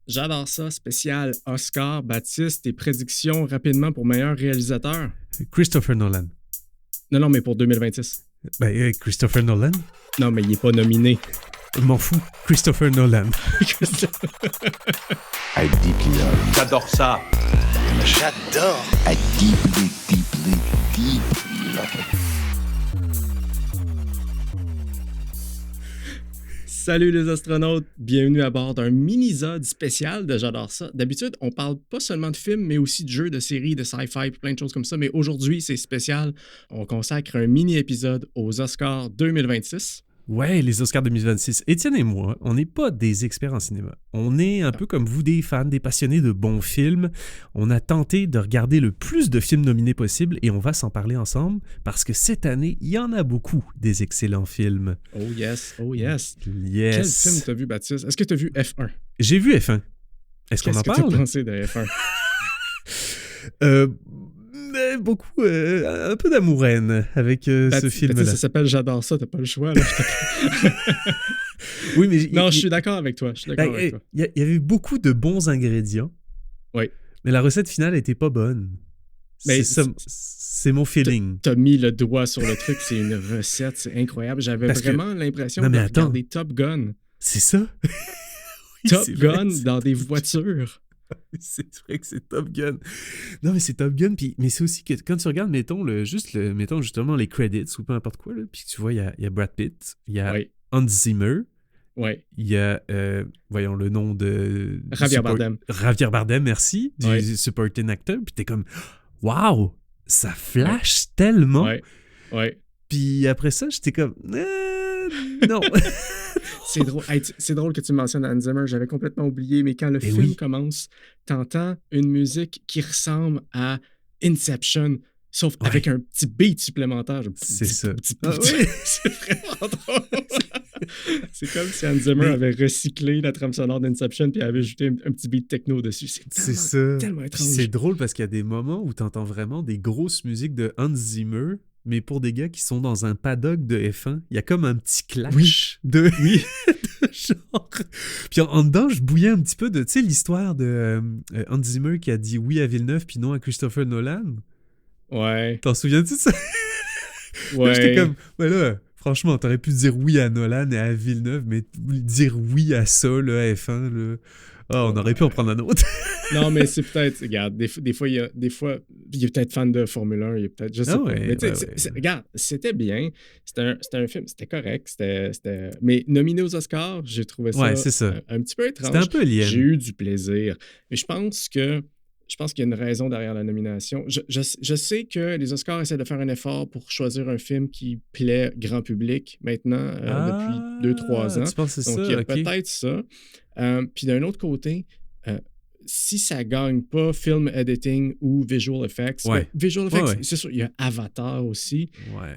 J'adore ça, spécial Oscar, Baptiste, tes prédictions rapidement pour meilleur réalisateur. Christopher Nolan. Non, mais pour 2026. Christopher Nolan? Non, mais il n'est pas nominé. Je m'en fous. Christopher Nolan. I deeply love. J'adore ça. J'adore. I deeply, deeply, deeply love. Salut les astronautes, bienvenue à bord d'un mini-sode spécial de J'adore ça. D'habitude, on parle pas seulement de films, mais aussi de jeux, de séries, de sci-fi, plein de choses comme ça. Mais aujourd'hui, c'est spécial. On consacre un mini-épisode aux Oscars 2026. Ouais, les Oscars 2026. Étienne et moi, on n'est pas des experts en cinéma. On est un peu comme vous, des fans, des passionnés de bons films. On a tenté de regarder le plus de films nominés possible et on va s'en parler ensemble parce que cette année, il y en a beaucoup des excellents films. Oh yes, oh yes. Yes. Quel film t'as vu, Baptiste? Est-ce que t'as vu F1? J'ai vu F1. Est-ce qu'on en parle? Qu'est-ce que t'as pensé de F1? Beaucoup, un peu d'amour-haine avec ce film-là. Ça s'appelle J'adore ça, t'as pas le choix. Là. Oui, mais non, je suis d'accord avec toi. Il y avait beaucoup de bons ingrédients. Oui. Mais la recette finale n'était pas bonne. Mais c'est mon feeling. T'as mis le doigt sur le truc, c'est une recette, c'est incroyable. J'avais vraiment l'impression de regarder Top Gun. C'est ça? Oui, Top Gun dans des voitures. C'est vrai que c'est Top Gun. Non, mais c'est Top Gun, mais c'est aussi que quand tu regardes, mettons justement les credits ou peu importe quoi, là, puis tu vois, il y a Brad Pitt, il y a Hans Zimmer, il y a, voyons le nom de... Javier Bardem, merci, du supporting actor, puis t'es comme, waouh, ça flash tellement. Puis après ça, j'étais comme, non. C'est drôle que tu mentionnes Hans Zimmer, j'avais complètement oublié, mais quand le film commence, t'entends une musique qui ressemble à Inception, sauf avec un petit beat supplémentaire. C'est ça. C'est vraiment drôle. C'est comme si Hans Zimmer avait recyclé la trame sonore d'Inception puis avait ajouté un petit beat techno dessus. C'est tellement étrange. C'est drôle parce qu'il y a des moments où t'entends vraiment des grosses musiques de Hans Zimmer, mais pour des gars qui sont dans un paddock de F1, il y a comme un petit clash de genre. Puis en dedans, je bouillais un petit peu de, tu sais, l'histoire de Hans Zimmer qui a dit oui à Villeneuve puis non à Christopher Nolan. Ouais. T'en souviens-tu de ça? Ouais. Là, j'étais comme, là, franchement, t'aurais pu dire oui à Nolan et à Villeneuve, mais dire oui à ça, là, à F1, là... on aurait pu en prendre un autre. Non, mais c'est peut-être... Regarde, des fois, il est peut-être fan de Formule 1, il est peut-être... Je sais pas. Mais regarde, c'était bien. C'était un film, c'était correct. Mais nominé aux Oscars, j'ai trouvé ça, un petit peu étrange. C'était un peu lié. J'ai eu du plaisir. Mais je pense qu'il y a une raison derrière la nomination. Je sais que les Oscars essaient de faire un effort pour choisir un film qui plaît grand public maintenant depuis 2-3 ans. Tu penses que c'est donc, ça? il y a peut-être ça. Puis d'un autre côté, si ça gagne pas film editing ou visual effects, visual effects, c'est sûr, il y a Avatar aussi,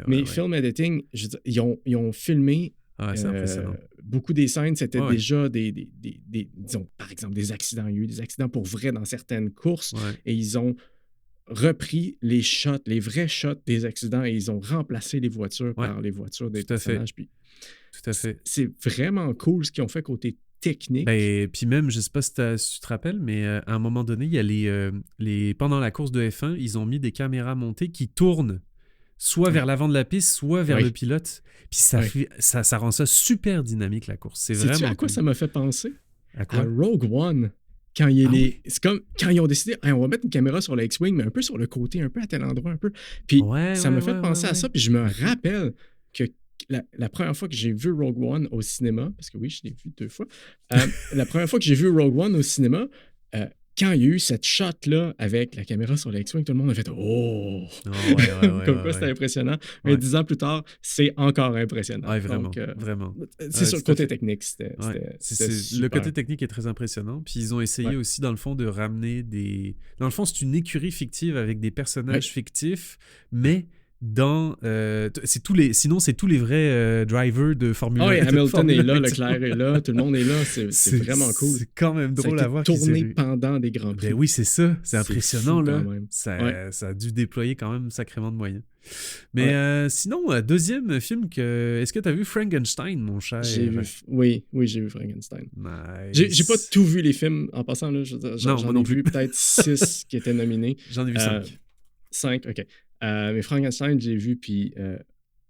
mais film editing, je veux dire, ils ont filmé beaucoup des scènes, c'était déjà disons, par exemple, des accidents. Il y a eu des accidents pour vrai dans certaines courses et ils ont repris les shots, les vrais shots des accidents et ils ont remplacé les voitures par les voitures des personnages. Puis, tout à fait. C'est vraiment cool ce qu'ils ont fait côté technique. Puis même, je sais pas si tu te rappelles, mais à un moment donné, il y a pendant la course de F1, ils ont mis des caméras montées qui tournent soit vers l'avant de la piste, soit vers le pilote. Puis ça rend ça super dynamique, la course. C'est vraiment à quoi ça m'a fait penser? À quoi? À Rogue One. Quand c'est comme quand ils ont décidé, on va mettre une caméra sur le X-Wing, mais un peu sur le côté, un peu à tel endroit, un peu. Puis ça m'a fait penser à ça, puis je me rappelle que la première fois que j'ai vu Rogue One au cinéma, parce que oui, je l'ai vu 2 fois, la première fois que j'ai vu Rogue One au cinéma, quand il y a eu cette shot-là avec la caméra sur le X-Wing, tout le monde a fait « Oh! » Comme quoi, c'était impressionnant. Mais 10 ans plus tard, c'est encore impressionnant. Oui, vraiment. Donc, vraiment. C'est sur le côté technique. Le côté technique est très impressionnant. Puis ils ont essayé aussi, dans le fond, de ramener des... Dans le fond, c'est une écurie fictive avec des personnages fictifs, mais dans... sinon, c'est tous les vrais drivers de Formule 1. Oui, Hamilton est là, Leclerc est là, tout le monde est là. C'est vraiment cool. C'est quand même drôle à voir. Tourné pendant des Grands Prix. Ben oui, c'est ça. C'est impressionnant, fou, là. quand même. Ça a dû déployer quand même sacrément de moyens. Mais sinon, deuxième film Est-ce que tu as vu Frankenstein, mon cher? Oui, j'ai vu Frankenstein. Nice. J'ai pas tout vu les films en passant, là. J'en ai vu peut-être 6 qui étaient nominés. J'en ai vu 5. 5, OK. Mais Frankenstein, j'ai vu, puis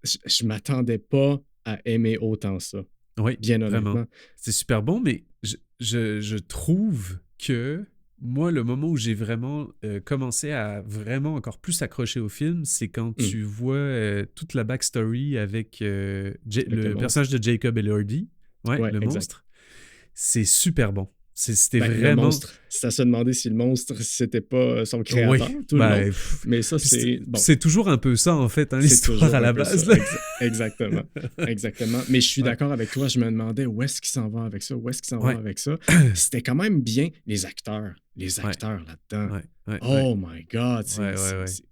je m'attendais pas à aimer autant ça. Oui, bien honnêtement. Vraiment. C'est super bon, mais je trouve que moi, le moment où j'ai vraiment commencé à vraiment encore plus accrocher au film, c'est quand tu vois toute la backstory avec le personnage de Jacob Elordi, le monstre. C'est super bon. C'était vraiment... Le monstre, c'est à se demander si le monstre, c'était pas son créateur, tout le long. Mais ça, c'est... Bon. C'est toujours un peu ça, en fait, l'histoire à la base. Exactement. Mais je suis d'accord avec toi, je me demandais où est-ce qu'il s'en va avec ça, avec ça. C'était quand même bien, les acteurs là-dedans. Oh my God!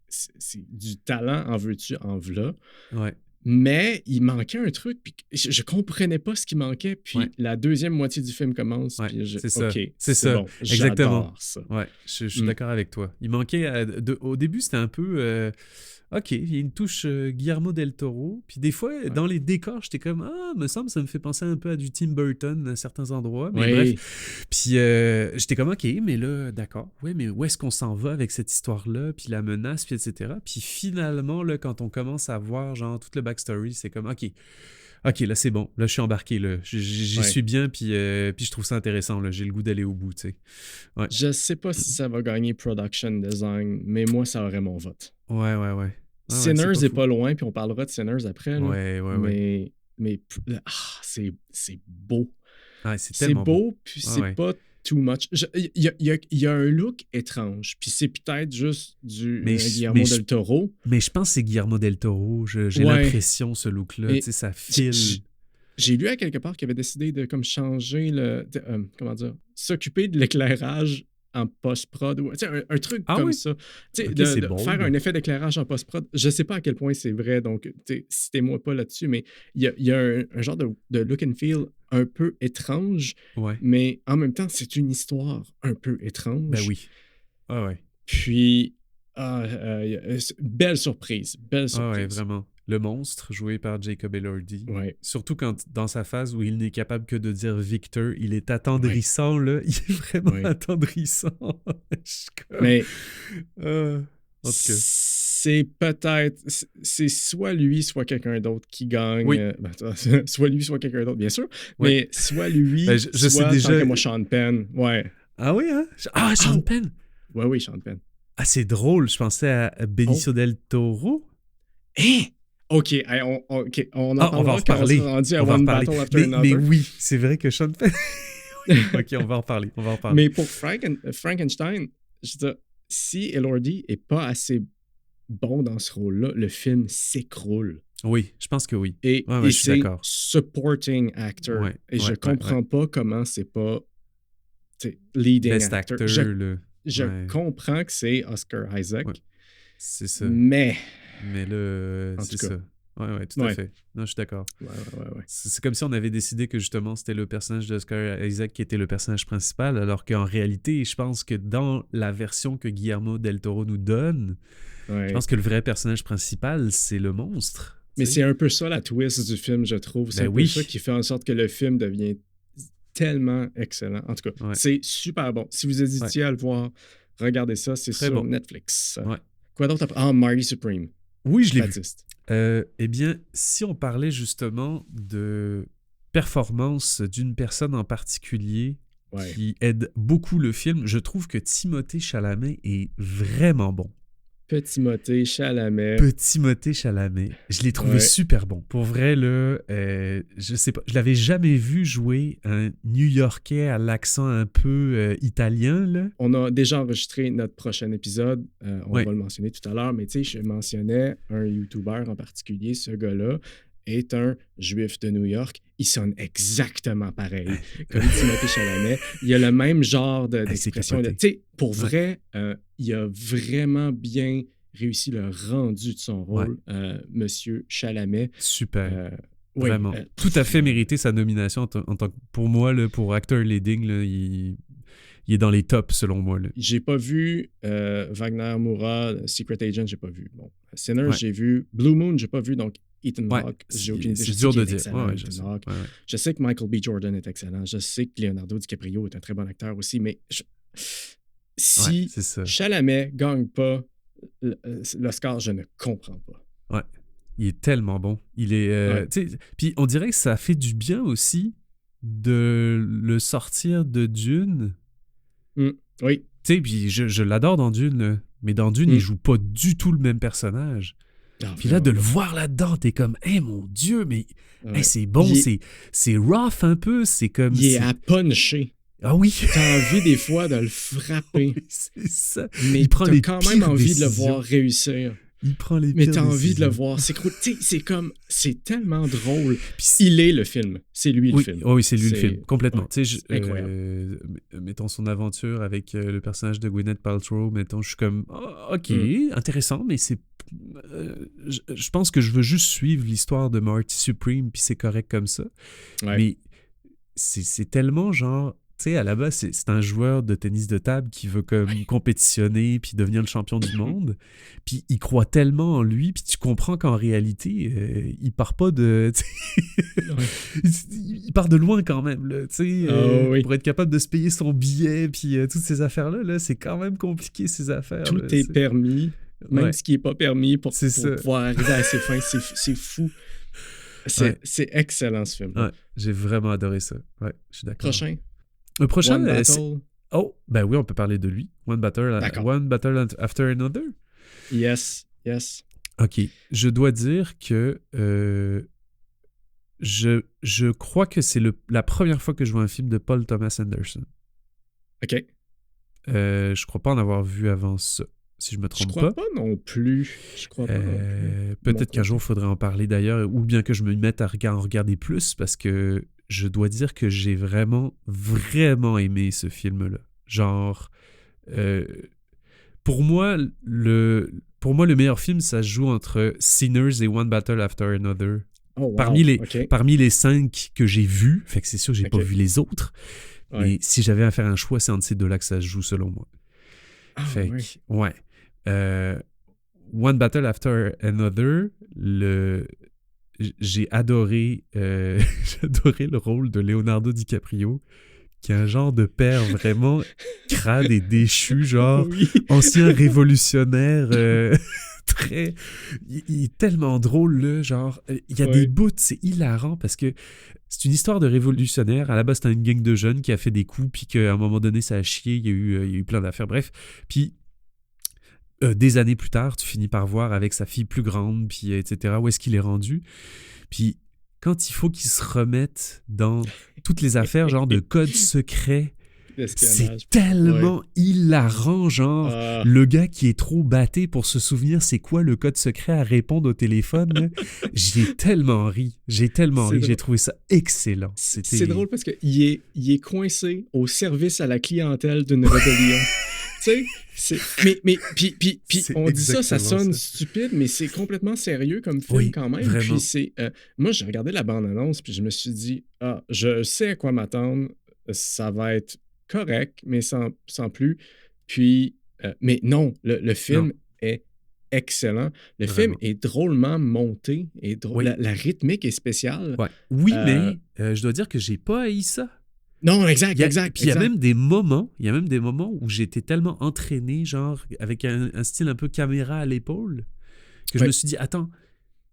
C'est du talent, en veux-tu, en v'là. Mais il manquait un truc, puis je comprenais pas ce qui manquait, puis la deuxième moitié du film commence, puis c'est ça. Bon, exactement. Ça. Ouais, je suis d'accord avec toi. Il manquait, au début, c'était un peu... OK, il y a une touche Guillermo del Toro. Puis des fois, dans les décors, j'étais comme me semble ça me fait penser un peu à du Tim Burton à certains endroits. Mais bref. Puis j'étais comme OK, mais là, d'accord. Ouais, mais où est-ce qu'on s'en va avec cette histoire-là? Puis la menace, puis etc. Puis finalement, là, quand on commence à voir genre toute le backstory, c'est comme OK, là, c'est bon. Là, je suis embarqué. Là. J'y suis bien, puis je trouve ça intéressant. Là. J'ai le goût d'aller au bout, tu sais. Je sais pas si ça va gagner Production Design, mais moi, ça aurait mon vote. Ouais. Sinners est pas loin, puis on parlera de Sinners après. Là. Ouais. Mais c'est beau. C'est beau, puis c'est pas too much. Il y a un look étrange, puis c'est peut-être juste du Guillermo del Toro. Mais je pense que c'est Guillermo del Toro. J'ai l'impression, ce look-là. Tu sais, ça file. J'ai lu à quelque part qu'il avait décidé de comme changer s'occuper de l'éclairage en post-prod, un truc comme ça. De faire un effet d'éclairage en post-prod. Je sais pas à quel point c'est vrai, donc citez-moi pas là-dessus, mais il y a un genre de look and feel un peu étrange, mais en même temps, c'est une histoire un peu étrange. Ben oui. Puis, belle surprise. Ouais, vraiment. Le monstre, joué par Jacob Elordi. Surtout quand, dans sa phase où il n'est capable que de dire Victor, il est attendrissant, là. Il est vraiment attendrissant. Mais, en tout cas. c'est peut-être... C'est soit lui, soit quelqu'un d'autre qui gagne. Soit lui, soit quelqu'un d'autre, bien sûr. Mais soit lui, je soit sais déjà... tant que moi, Sean Penn. Ah oui, hein? Sean Penn! Oui, Sean Penn. Ah, c'est drôle. Je pensais à Benicio del Toro. OK, on va en reparler. Mais oui, c'est vrai que Sean Penn... OK, on va en reparler. Mais pour Frankenstein, je veux dire, si Elordi n'est pas assez bon dans ce rôle-là, le film s'écroule. Oui, je pense que oui. Et je suis d'accord. Supporting actor. Je comprends pas comment c'est pas leading Best actor. Je comprends que c'est Oscar Isaac. C'est ça. Mais là, c'est ça. Ouais, tout à fait. Non, je suis d'accord. Ouais. C'est comme si on avait décidé que justement c'était le personnage d'Oscar Isaac qui était le personnage principal, alors qu'en réalité, je pense que dans la version que Guillermo del Toro nous donne, je pense que le vrai personnage principal, c'est le monstre. Mais c'est un peu ça la twist du film, je trouve. C'est un peu ça qui fait en sorte que le film devient tellement excellent. En tout cas, c'est super bon. Si vous hésitiez à le voir, regardez ça, c'est sur Netflix. Quoi d'autre? Marty Supreme. Oui, je l'ai vu. Eh bien, si on parlait justement de performance d'une personne en particulier qui aide beaucoup le film, je trouve que Timothée Chalamet est vraiment bon. Timothée Chalamet. Je l'ai trouvé super bon. Pour vrai, là, je sais pas, je l'avais jamais vu jouer un New-Yorkais à l'accent un peu italien, là. On a déjà enregistré notre prochain épisode. On va le mentionner tout à l'heure, mais tu sais, je mentionnais un YouTuber en particulier. Ce gars-là est un Juif de New York. Il sonne exactement pareil comme Timothée Chalamet. Il a le même genre d'expression. Tu sais, pour vrai, il a vraiment bien réussi le rendu de son rôle, Monsieur Chalamet. Super. Vraiment. Tout à fait mérité sa nomination en tant que, pour moi, là, pour acteur leading, là, il est dans les tops, selon moi. Là. J'ai pas vu Wagner Moura, Secret Agent, j'ai pas vu. Bon, Sinners, j'ai vu. Blue Moon, j'ai pas vu, donc Ethan Hawke, j'ai aucune idée. C'est dur de dire. Je sais que Michael B. Jordan est excellent. Je sais que Leonardo DiCaprio est un très bon acteur aussi, mais si Chalamet gagne pas l'Oscar, je ne comprends pas. Ouais. Il est tellement bon. Il est. Puis on dirait que ça fait du bien aussi de le sortir de Dune. Oui. Tu sais, puis je l'adore dans Dune, là. Mais dans Dune, il joue pas du tout le même personnage. Puis là, de le voir là-dedans, t'es comme, mon Dieu, mais c'est bon, c'est rough un peu, c'est comme... Il est à puncher. Ah oui! T'as envie des fois de le frapper. Oui, c'est ça. Mais t'as quand même envie de le voir réussir. Il prend les Mais t'as envie de le voir. C'est tellement drôle. Il est le film. C'est lui le film. Oui, c'est lui le film. Complètement. Ouais, c'est incroyable. Mettons son aventure avec le personnage de Gwyneth Paltrow. Mettons, je suis comme, OK, intéressant, mais c'est... je pense que je veux juste suivre l'histoire de Marty Supreme, puis c'est correct comme ça. Ouais. Mais c'est tellement genre... Tu sais, à la base, c'est un joueur de tennis de table qui veut comme compétitionner puis devenir le champion du monde. Puis il croit tellement en lui, puis tu comprends qu'en réalité, il part pas de... il part de loin quand même, là, tu sais. Pour être capable de se payer son billet, puis toutes ces affaires-là, là, c'est quand même compliqué, ces affaires. Tout là, est permis, même ce qui n'est pas permis pour pouvoir arriver à ses fins. C'est fou. C'est excellent, ce film. Ouais, j'ai vraiment adoré ça. Ouais, je suis d'accord. Le prochain, One Battle. Ben oui, on peut parler de lui. One Battle After Another. Yes. OK. Je dois dire que je crois que c'est la première fois que je vois un film de Paul Thomas Anderson. OK. Je crois pas en avoir vu avant ça, si je me trompe pas. Je crois pas non plus. Peut-être qu'un jour, il faudrait en parler d'ailleurs, ou bien que je me mette à en regarder plus, parce que je dois dire que j'ai vraiment, vraiment aimé ce film-là. Genre, pour moi, le meilleur film, ça se joue entre Sinners et One Battle After Another. Oh, wow. Parmi les 5 que j'ai vus, fait que c'est sûr que j'ai pas vu les autres, mais si j'avais à faire un choix, c'est entre ces deux-là que ça se joue, selon moi. One Battle After Another, j'ai adoré le rôle de Leonardo DiCaprio, qui est un genre de père vraiment crade et déchu, genre ancien révolutionnaire, très... Il est tellement drôle, là, genre, il y a des bouts, c'est hilarant, parce que c'est une histoire de révolutionnaire. À la base, c'était une gang de jeunes qui a fait des coups, puis qu'à un moment donné, ça a chié, il y a eu plein d'affaires, bref. Puis, des années plus tard, tu finis par voir avec sa fille plus grande, puis etc., où est-ce qu'il est rendu. Puis quand il faut qu'il se remette dans toutes les affaires, genre de code secret, c'est tellement hilarant, genre le gars qui est trop batté pour se souvenir c'est quoi le code secret à répondre au téléphone. Là. J'ai tellement ri, j'ai trouvé ça excellent. C'est drôle parce qu'il est coincé au service à la clientèle d'une rébellion. Tu sais, puis on dit ça sonne stupide, mais c'est complètement sérieux comme film quand même. Vraiment. Puis moi, j'ai regardé la bande-annonce, puis je me suis dit, je sais à quoi m'attendre, ça va être correct, mais sans plus. Puis, mais non, le film est excellent. Le film est drôlement monté, et la rythmique est spéciale. Ouais. Oui, mais je dois dire que j'ai pas haï ça. Non, exact. Puis il y a même des moments où j'étais tellement entraîné, genre avec un style un peu caméra à l'épaule, que je me suis dit, attends,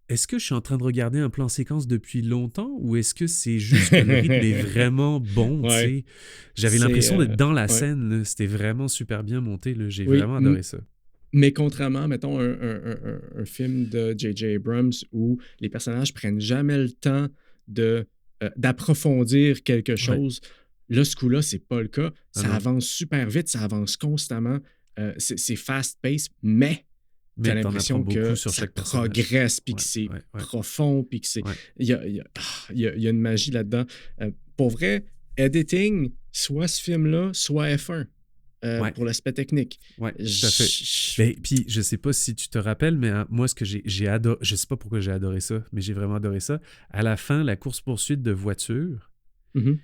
est-ce que je suis en train de regarder un plan séquence depuis longtemps ou est-ce que c'est juste que le rythme est vraiment bon, tu sais? J'avais l'impression d'être dans la scène, là. C'était vraiment super bien monté, là. J'ai vraiment adoré ça. Mais contrairement, mettons, un film de J.J. Abrams où les personnages prennent jamais le temps d'approfondir quelque chose. Là, ce coup-là, c'est pas le cas. Ça avance super vite, ça avance constamment. C'est fast-paced, mais t'as l'impression que ça progresse, puis que c'est profond, puis que c'est... Il y a une magie là-dedans. Pour vrai, editing, soit ce film-là, soit F1. pour l'aspect technique. Oui, tout à fait. Puis, je sais pas si tu te rappelles, mais moi, ce que j'ai adoré, je sais pas pourquoi j'ai adoré ça, mais j'ai vraiment adoré ça. À la fin, la course-poursuite de voiture, il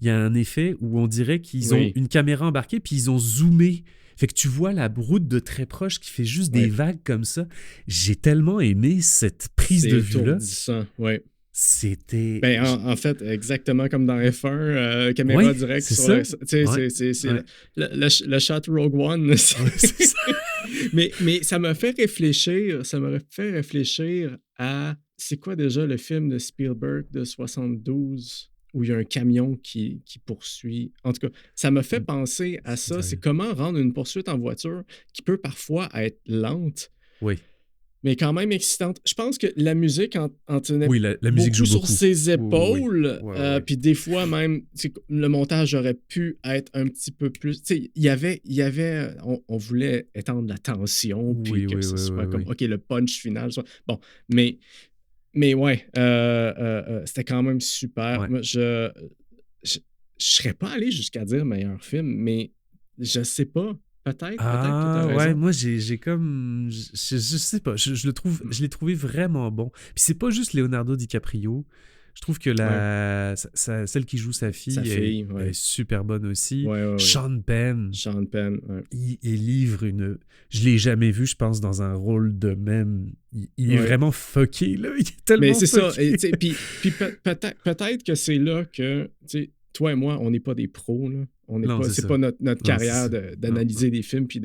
y a un effet où on dirait qu'ils ont une caméra embarquée, puis ils ont zoomé. Fait que tu vois la route de très proche qui fait juste des vagues comme ça. J'ai tellement aimé cette prise de vue-là. Ouais. C'était... en fait, exactement comme dans F1, caméra directe sur ça. C'est le shot Rogue One. C'est ça. mais ça m'a fait réfléchir. À... C'est quoi déjà le film de Spielberg de 72 où il y a un camion qui poursuit? En tout cas, ça m'a fait penser à ça. C'est comment rendre une poursuite en voiture qui peut parfois être lente. Oui. Mais quand même excitante. Je pense que la musique en tenait la musique joue sur beaucoup. ses épaules. Oui. Puis des fois même, le montage aurait pu être un petit peu plus... Il y avait on voulait étendre la tension, puis que ce soit comme, OK, le punch final. Bon, mais ouais, c'était quand même super. Ouais. Moi, je serais pas allé jusqu'à dire meilleur film, mais je sais pas. Peut-être que tu as raison. Ouais, moi, j'ai comme... Je sais pas, je l'ai trouvé vraiment bon. Puis c'est pas juste Leonardo DiCaprio. Je trouve que celle qui joue sa fille est super bonne aussi. Ouais. Sean Penn. Ouais. Il livre une... Je l'ai jamais vu, je pense, dans un rôle de même... Il est vraiment fucké, là. Il est tellement fucké. Mais c'est ça. Puis peut-être que c'est là que... Toi et moi, on n'est pas des pros, là. C'est pas notre carrière d'analyser des films. Puis,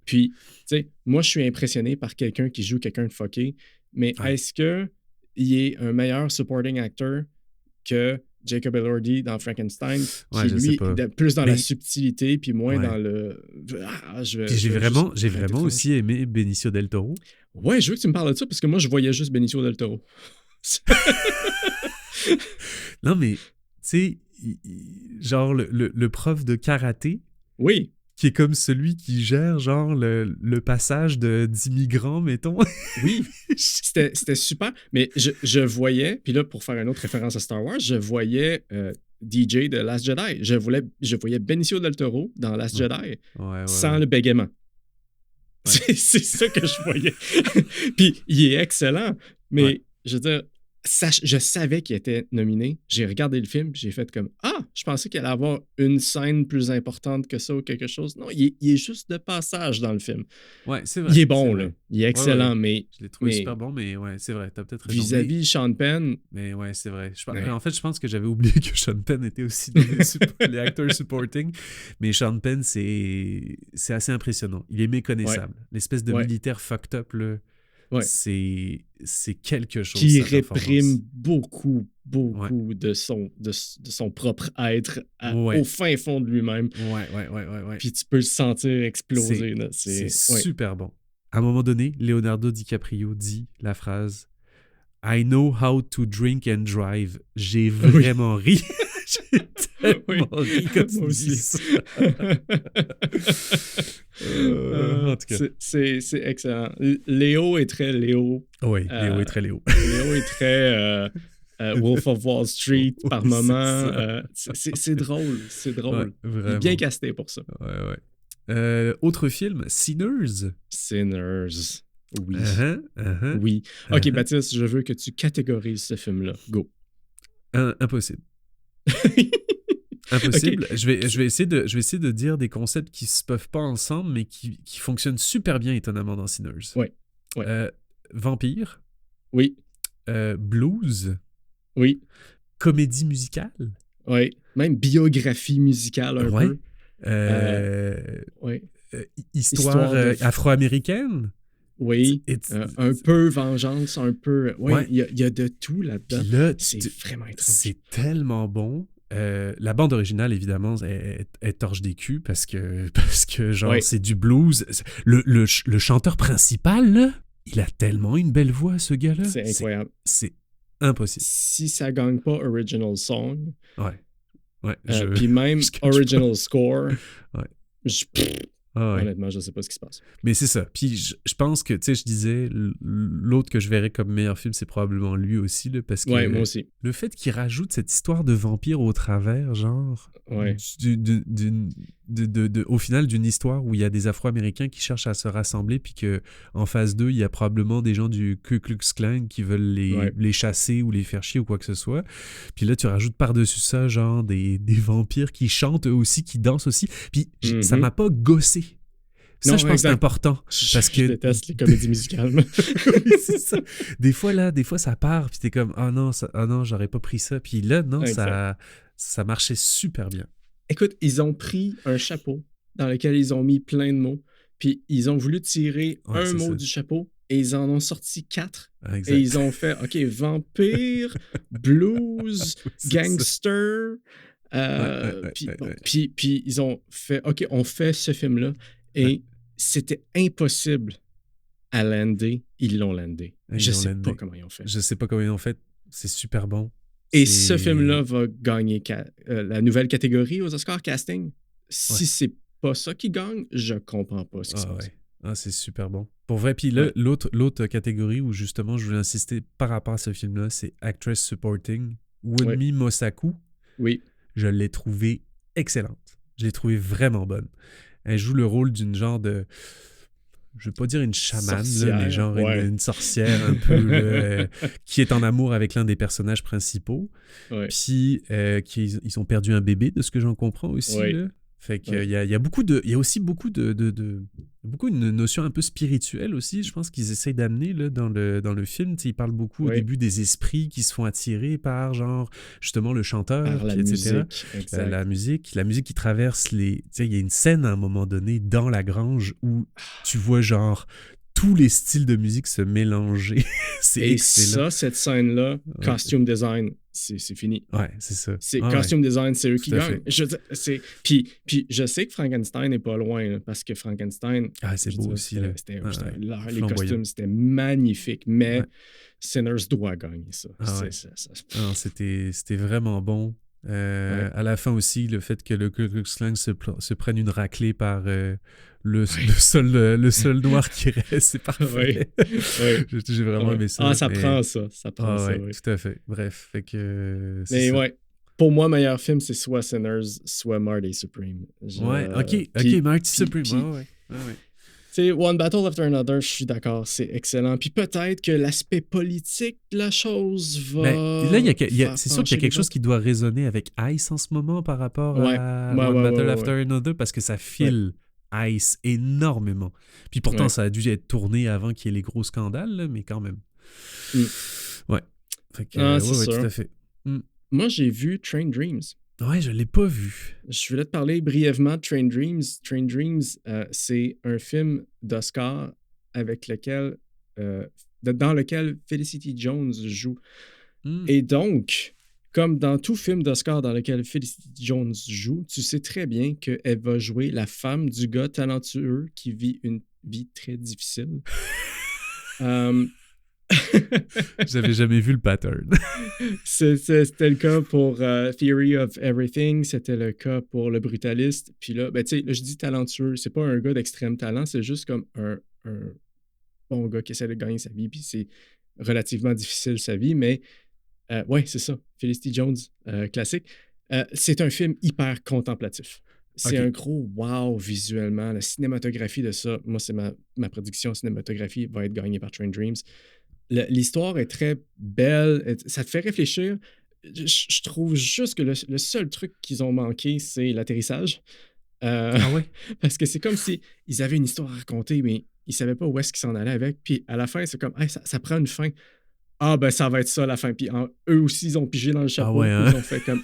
tu sais, moi, je suis impressionné par quelqu'un qui joue quelqu'un de fucké, mais est-ce qu'il est un meilleur supporting actor que Jacob Elordi dans Frankenstein, qui, lui, plus dans la subtilité, puis moins dans le... j'ai vraiment aussi aimé Benicio del Toro. Ouais, je veux que tu me parles de ça, parce que moi, je voyais juste Benicio del Toro. Non, mais, tu sais... genre le prof de karaté. Oui. Qui est comme celui qui gère genre le passage d'immigrants, mettons. Oui, c'était super. Mais je voyais, puis là, pour faire une autre référence à Star Wars, je voyais DJ de Last Jedi. Je voyais Benicio del Toro dans Last Jedi sans le bégaiement. Ouais. C'est ça que je voyais. Puis il est excellent, mais je veux dire... je savais qu'il était nominé. J'ai regardé le film, j'ai fait comme je pensais qu'il allait avoir une scène plus importante que ça ou quelque chose. Non, il est juste de passage dans le film. Ouais, c'est vrai. Il est bon, là. Il est excellent, mais... Je l'ai trouvé super bon, mais ouais, c'est vrai. T'as peut-être raison. Vis-à-vis Sean Penn... Mais ouais, c'est vrai. En fait, je pense que j'avais oublié que Sean Penn était aussi dans les acteurs supporting. Mais Sean Penn, c'est assez impressionnant. Il est méconnaissable. L'espèce de militaire fucked up, là. Ouais. C'est quelque chose. Qui réprime beaucoup de son propre être au fin fond de lui-même. Ouais. Puis tu peux le sentir exploser. C'est super bon. À un moment donné, Leonardo DiCaprio dit la phrase « I know how to drink and drive ». J'ai vraiment ri. J'ai tellement ri quand tu dis ça. En tout cas. C'est excellent. Léo est très Léo. Oui, Léo est très Léo. Léo est très Wolf of Wall Street par moment. C'est drôle. C'est drôle. Ouais, il est bien casté pour ça. Ouais. Autre film, Sinners. Oui. Oui. OK, Baptiste, je veux que tu catégorises ce film-là. Go. Impossible. Impossible. Okay. Je vais essayer de dire des concepts qui se peuvent pas ensemble, mais qui fonctionnent super bien étonnamment dans Sinners. Ouais. Vampire. Oui. Blues. Oui. Comédie musicale. Oui. Même biographie musicale un peu. Histoire afro-américaine. Oui, un peu vengeance, un peu... il y a de tout là-dedans. Là, c'est vraiment étrange. C'est tellement bon. La bande originale, évidemment, est torche des culs parce que genre, c'est du blues. Le chanteur principal, là, il a tellement une belle voix, ce gars-là. C'est incroyable. C'est impossible. Si ça gagne pas Original Song... Ouais. Puis même Original Score... Ouais. Honnêtement, je ne sais pas ce qui se passe. Mais c'est ça. Puis je pense que, tu sais, je disais, l'autre que je verrais comme meilleur film, c'est probablement lui aussi, là, parce que moi aussi. Le fait qu'il rajoute cette histoire de vampire au travers, genre, d'une au final d'une histoire où il y a des Afro-Américains qui cherchent à se rassembler, puis qu'en phase 2, il y a probablement des gens du Ku Klux Klan qui veulent les chasser ou les faire chier ou quoi que ce soit. Puis là, tu rajoutes par-dessus ça, genre, des vampires qui chantent eux aussi, qui dansent aussi. Puis ça m'a pas gossé. Ça, je pense que c'est important. Parce que je déteste les comédies musicales. Oui, c'est ça. Des fois, ça part, puis t'es comme, ah non, j'aurais pas pris ça. Puis là, non, ça marchait super bien. Écoute, ils ont pris un chapeau dans lequel ils ont mis plein de mots, puis ils ont voulu tirer un mot du chapeau, et ils en ont sorti 4. Exact. Et ils ont fait, OK, vampire, blues, gangster. Puis ils ont fait, OK, on fait ce film-là. Et c'était impossible à lander. Ils l'ont landé. Je sais pas comment ils ont fait. Je sais pas comment ils ont fait. C'est super bon. Et ce film-là va gagner la nouvelle catégorie aux Oscars casting. Si c'est pas ça qui gagne, je comprends pas ce qui se passe. Ah, c'est super bon. Pour vrai, puis là, l'autre catégorie où justement je voulais insister par rapport à ce film-là, c'est Actress Supporting. Wunmi Mosaku. Oui. Je l'ai trouvée excellente. Je l'ai trouvée vraiment bonne. Elle joue le rôle d'une genre de... Je ne veux pas dire une chamane, là, mais genre une sorcière un peu là, qui est en amour avec l'un des personnages principaux. Puis ils ont perdu un bébé, de ce que j'en comprends aussi. Là. Fait qu'il y a beaucoup de... Il y a aussi beaucoup une notion un peu spirituelle aussi, je pense qu'ils essayent d'amener là, dans le film. T'sais, ils parlent beaucoup au début des esprits qui se font attirer par, genre, justement, le chanteur, par la etc. Musique, la musique qui traverse les... Il y a une scène, à un moment donné, dans la grange, où tu vois, genre, tous les styles de musique se mélanger. C'est excellent. Ça, cette scène-là, costume design, c'est fini. Ouais, c'est ça. Costume design, c'est eux qui gagnent. Puis je sais que Frankenstein n'est pas loin, là, parce que Frankenstein... c'est beau aussi. Les costumes, c'était magnifique, mais Sinners doit gagner ça. C'était vraiment bon. À la fin aussi, le fait que le Ku Klux Klan se prenne une raclée par le seul noir qui reste, c'est parfait. J'ai vraiment aimé ça. Ça prend ça. Ça prend ça, tout à fait. Bref, fait que... Mais pour moi, meilleur film, c'est soit Sinners, soit Marty Supreme. Marty Supreme. Tu sais, One Battle After Another, je suis d'accord, c'est excellent. Puis peut-être que l'aspect politique de la chose va... c'est sûr qu'il y a quelque chose qui doit résonner avec Ice en ce moment par rapport à One Battle After Another, parce que ça file Ice énormément. Puis pourtant, ça a dû être tourné avant qu'il y ait les gros scandales, là, mais quand même. Ouais. Fait que, c'est sûr. Tout à fait. Moi, j'ai vu Train Dreams. Ouais, je l'ai pas vu. Je voulais te parler brièvement de Train Dreams. Train Dreams, c'est un film d'Oscar dans lequel Felicity Jones joue. Et donc, comme dans tout film d'Oscar dans lequel Felicity Jones joue, tu sais très bien qu'elle va jouer la femme du gars talentueux qui vit une vie très difficile. J'avais jamais vu le pattern. C'était le cas pour Theory of Everything, c'était le cas pour Le Brutaliste. Puis là, tu sais, je dis talentueux, c'est pas un gars d'extrême talent, c'est juste comme un bon gars qui essaie de gagner sa vie, puis c'est relativement difficile sa vie, mais c'est ça, Felicity Jones, classique. C'est un film hyper contemplatif. C'est un gros wow visuellement. La cinématographie de ça, moi, c'est ma prédiction, cinématographie va être gagnée par Train Dreams. L'histoire est très belle, ça te fait réfléchir. Je trouve juste que le seul truc qu'ils ont manqué, c'est l'atterrissage. Parce que c'est comme si ils avaient une histoire à raconter, mais ils ne savaient pas où est-ce qu'ils s'en allaient avec. Puis à la fin, c'est comme, ça prend une fin. Ça va être ça la fin. Puis eux aussi, ils ont pigé dans le chapeau. Ils ont fait comme,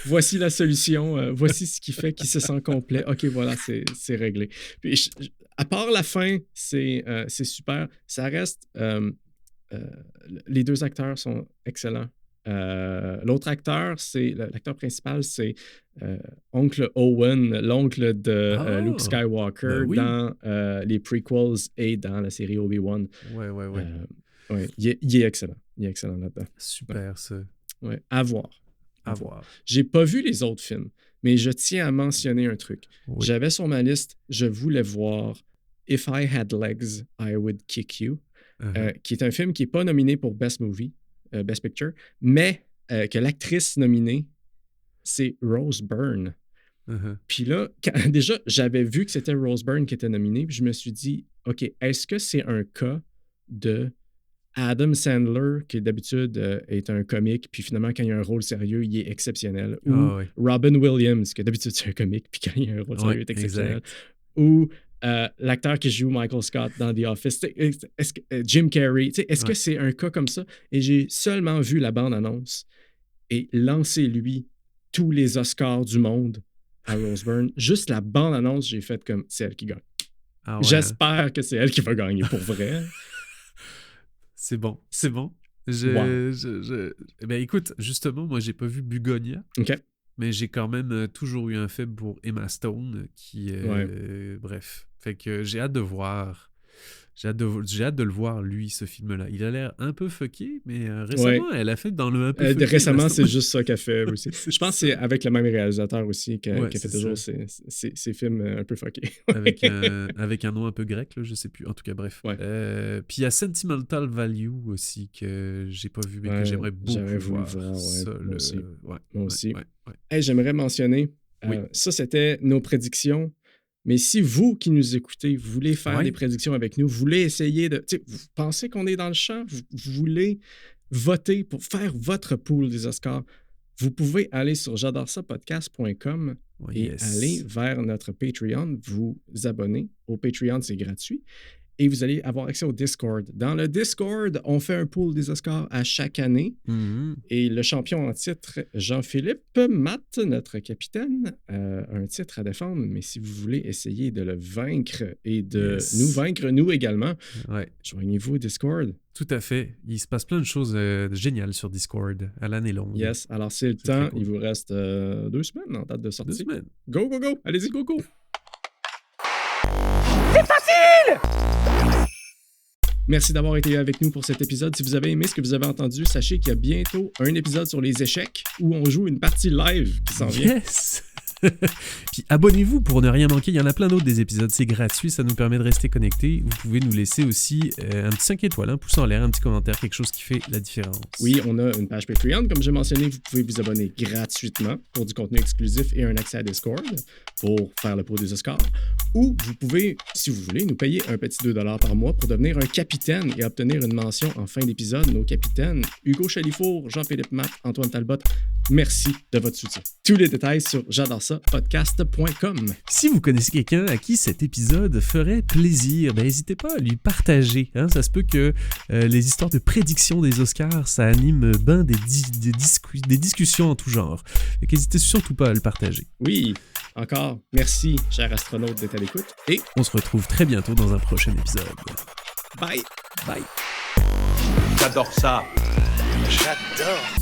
voici la solution, voici ce qui fait qu'il se sent complet. OK, voilà, c'est réglé. Puis à part la fin, c'est super. Ça reste... les deux acteurs sont excellents. L'autre acteur, l'acteur principal, c'est Oncle Owen, l'oncle de Luke Skywalker dans les prequels et dans la série Obi-Wan. Il est excellent. Il est excellent là-dedans. Super, ça. Ouais, à voir. J'ai pas vu les autres films, mais je tiens à mentionner un truc. J'avais sur ma liste, je voulais voir If I Had Legs, I Would Kick You, qui est un film qui n'est pas nominé pour Best Movie, Best Picture, mais que l'actrice nominée, c'est Rose Byrne. Puis là, déjà, j'avais vu que c'était Rose Byrne qui était nominée, puis je me suis dit, OK, est-ce que c'est un cas de Adam Sandler, qui d'habitude est un comique, puis finalement, quand il y a un rôle sérieux, il est exceptionnel. Ou Robin Williams, qui d'habitude c'est un comique, puis quand il y a un rôle sérieux, il est exceptionnel. Exact. Ou l'acteur qui joue Michael Scott dans The Office, Jim Carrey, est-ce que c'est un cas comme ça? Et j'ai seulement vu la bande-annonce et lancez-lui tous les Oscars du monde à Rose Byrne. Juste la bande-annonce, j'ai fait comme c'est elle qui gagne. J'espère que c'est elle qui va gagner pour vrai. C'est bon. Ben écoute, justement, moi, j'ai pas vu Bugonia. OK. Mais j'ai quand même toujours eu un faible pour Emma Stone, qui... bref. Fait que j'ai hâte de voir... J'ai hâte de le voir, lui, ce film-là. Il a l'air un peu fucké, mais récemment, elle a fait dans le un peu fucké. Récemment, c'est juste ça qu'elle fait aussi. Je pense que c'est avec le même réalisateur aussi qu'elle fait toujours ces films un peu fuckés. avec un nom un peu grec, là, je sais plus. En tout cas, bref. Puis il y a Sentimental Value aussi, que j'ai pas vu, mais que j'aimerais beaucoup voir. Moi aussi. Hey, j'aimerais mentionner, ça, c'était nos prédictions. Mais si vous qui nous écoutez, vous voulez faire des prédictions avec nous, vous voulez essayer de... Vous pensez qu'on est dans le champ, vous voulez voter pour faire votre pool des Oscars, vous pouvez aller sur j'adoresapodcast.com et aller vers notre Patreon, vous abonner. Au Patreon, c'est gratuit. Et vous allez avoir accès au Discord. Dans le Discord, on fait un pool des Oscars à chaque année. Mm-hmm. Et le champion en titre, Jean-Philippe Matt, notre capitaine, a un titre à défendre. Mais si vous voulez essayer de le vaincre et de nous vaincre, nous également, joignez-vous au Discord. Tout à fait. Il se passe plein de choses géniales sur Discord à l'année longue. Yes. Alors, c'est le temps. Cool. Il vous reste 2 semaines en date de sortie. 2 semaines. Go, go, go. Allez-y, go, go. C'est facile! Merci d'avoir été avec nous pour cet épisode. Si vous avez aimé ce que vous avez entendu, sachez qu'il y a bientôt un épisode sur les échecs où on joue une partie live qui s'en vient. Yes! Puis abonnez-vous pour ne rien manquer. Il y en a plein d'autres des épisodes. C'est gratuit. Ça nous permet de rester connectés. Vous pouvez nous laisser aussi un petit 5 étoiles, un pouce en l'air, un petit commentaire, quelque chose qui fait la différence. Oui, on a une page Patreon. Comme j'ai mentionné, vous pouvez vous abonner gratuitement pour du contenu exclusif et un accès à Discord pour faire le pot des Oscars. Ou vous pouvez, si vous voulez, nous payer un petit 2$ par mois pour devenir un capitaine et obtenir une mention en fin d'épisode. Nos capitaines, Hugo Chalifour, Jean-Philippe Matt, Antoine Talbot, merci de votre soutien. Tous les détails sur j'adoresapodcast.com. Si vous connaissez quelqu'un à qui cet épisode ferait plaisir, n'hésitez pas à lui partager. Hein? Ça se peut que les histoires de prédiction des Oscars, ça anime des discussions en tout genre. Donc n'hésitez surtout pas à le partager. Oui, encore, merci, cher astronaute, d'être à l'écoute. Et on se retrouve très bientôt dans un prochain épisode. Bye! Bye! J'adore ça! J'adore!